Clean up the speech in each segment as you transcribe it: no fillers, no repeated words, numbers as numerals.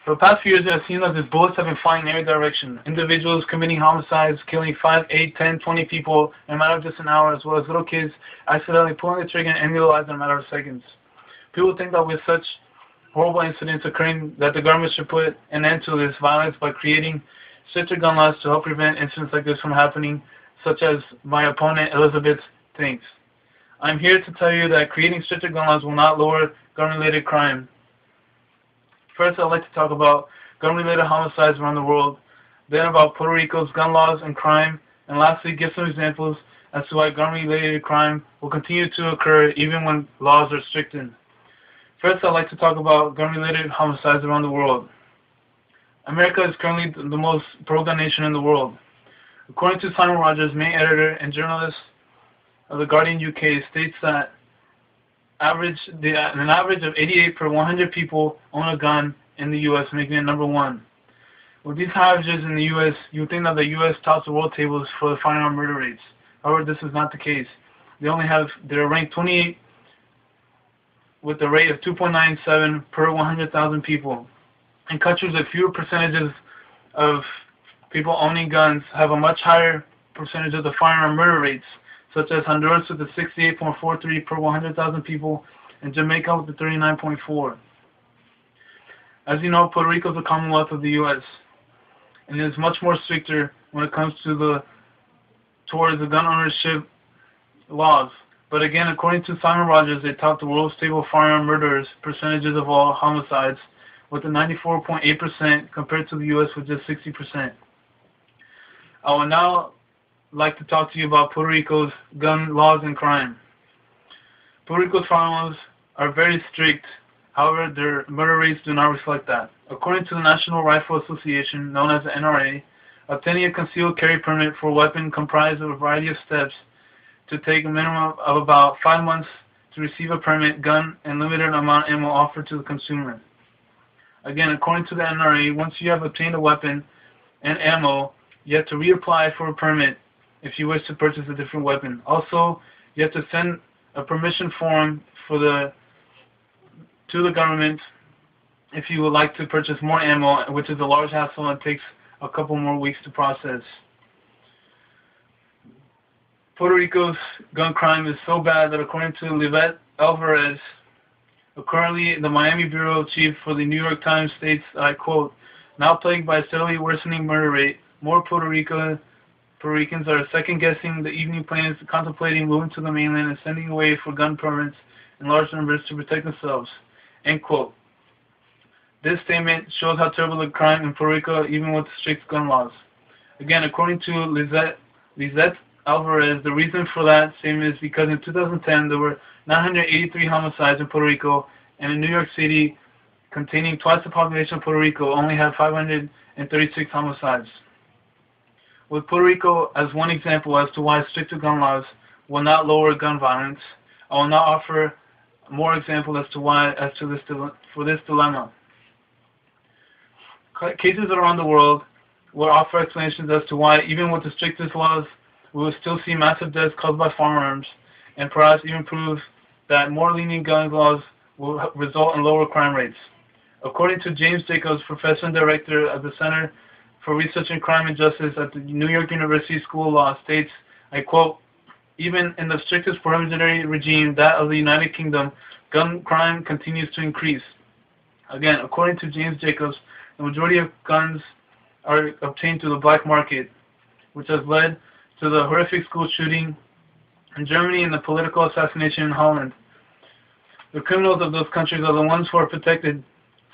For the past few years, it has seemed like these bullets have been flying in every direction. Individuals committing homicides, killing 5, 8, 10, 20 people in a matter of just an hour, as well as little kids accidentally pulling the trigger and ending their lives in a matter of seconds. People think that with such horrible incidents occurring, that the government should put an end to this violence by creating stricter gun laws to help prevent incidents like this from happening, such as my opponent Elizabeth thinks. I'm here to tell you that creating stricter gun laws will not lower gun-related crime. First, I'd like to talk about gun-related homicides around the world, then about Puerto Rico's gun laws and crime, and lastly, give some examples as to why gun-related crime will continue to occur even when laws are strictened. First, I'd like to talk about gun-related homicides around the world. America is currently the most pro-gun nation in the world. According to Simon Rogers, main editor and journalist of The Guardian UK, states that an average of 88 per 100 people own a gun in the U.S., making it number one. With these averages in the U.S., you would think that the U.S. tops the world tables for the firearm murder rates. However, this is not the case. They're ranked 28 with a rate of 2.97 per 100,000 people. And countries with fewer percentages of people owning guns have a much higher percentage of the firearm murder rates, such as Honduras with the 68.43 per 100,000 people, and Jamaica with the 39.4. As you know, Puerto Rico is a Commonwealth of the U.S., and it is much more stricter when it comes to towards the gun ownership laws. But again, according to Simon Rogers, they top the world stable firearm murderers percentages of all homicides, with a 94.8% compared to the U.S. with just 60%. I would now like to talk to you about Puerto Rico's gun laws and crime. Puerto Rico's firearms are very strict, however, their murder rates do not reflect that. According to the National Rifle Association, known as the NRA, obtaining a concealed carry permit for a weapon comprises of a variety of steps to take a minimum of about 5 months to receive a permit, gun, and limited amount of ammo offered to the consumer. Again, according to the NRA, once you have obtained a weapon and ammo, you have to reapply for a permit if you wish to purchase a different weapon. Also, you have to send a permission form to the government if you would like to purchase more ammo, which is a large hassle and takes a couple more weeks to process. Puerto Rico's gun crime is so bad that according to Livette Alvarez, currently the Miami bureau chief for the New York Times, states, I quote, "Now plagued by a steadily worsening murder rate, more Puerto Ricans are second-guessing the evening plans, contemplating moving to the mainland and sending away for gun permits in large numbers to protect themselves." End quote. This statement shows how terrible the crime in Puerto Rico, even with strict gun laws. Again, according to Lizette Alvarez, the reason for that statement is because in 2010 there were 983 homicides in Puerto Rico, and in New York City, containing twice the population of Puerto Rico, only had 536 homicides. With Puerto Rico as one example as to why stricter gun laws will not lower gun violence, I will now offer more examples for this dilemma. Cases around the world will offer explanations as to why, even with the strictest laws, we will still see massive deaths caused by firearms, and perhaps even prove that more lenient gun laws will result in lower crime rates. According to James Jacobs, professor and director of the Center for Research in Crime and Justice at the New York University School of Law, states, I quote, "Even in the strictest prohibitionary regime, that of the United Kingdom, gun crime continues to increase." Again, according to James Jacobs, the majority of guns are obtained through the black market, which has led to the horrific school shooting in Germany and the political assassination in Holland. The criminals of those countries are the ones who are protected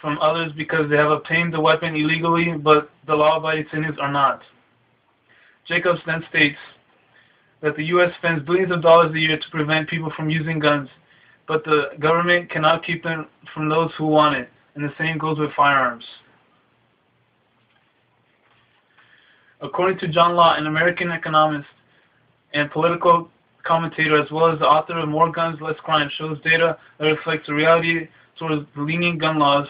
from others because they have obtained the weapon illegally, but the law-abiding citizens are not. Jacobs then states that the U.S. spends billions of dollars a year to prevent people from using guns, but the government cannot keep them from those who want it, and the same goes with firearms. According to John Law, an American economist and political commentator, as well as the author of More Guns, Less Crime, shows data that reflects the reality towards lenient gun laws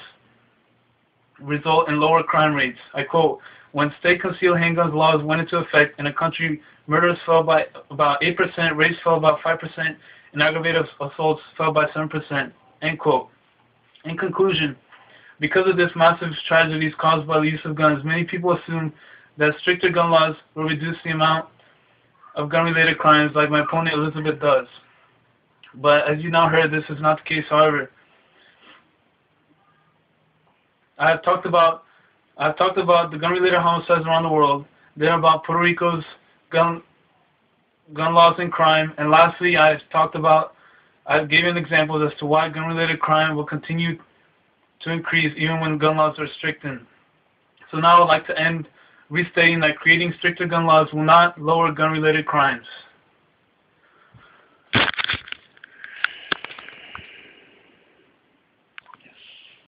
result in lower crime rates. I quote, "When state concealed handguns laws went into effect in a country, murders fell by about 8%, rapes fell about 5%, and aggravated assaults fell by 7%. End quote. In conclusion, Because of this massive tragedies caused by the use of guns, many people assume that stricter gun laws will reduce the amount of gun-related crimes like my opponent Elizabeth does. But as you now heard, this is not the case. However, I have talked about the gun-related homicides around the world. Then about Puerto Rico's gun laws and crime. And lastly, I gave an example as to why gun-related crime will continue to increase even when gun laws are strictened. So now I'd like to end restating that creating stricter gun laws will not lower gun-related crimes.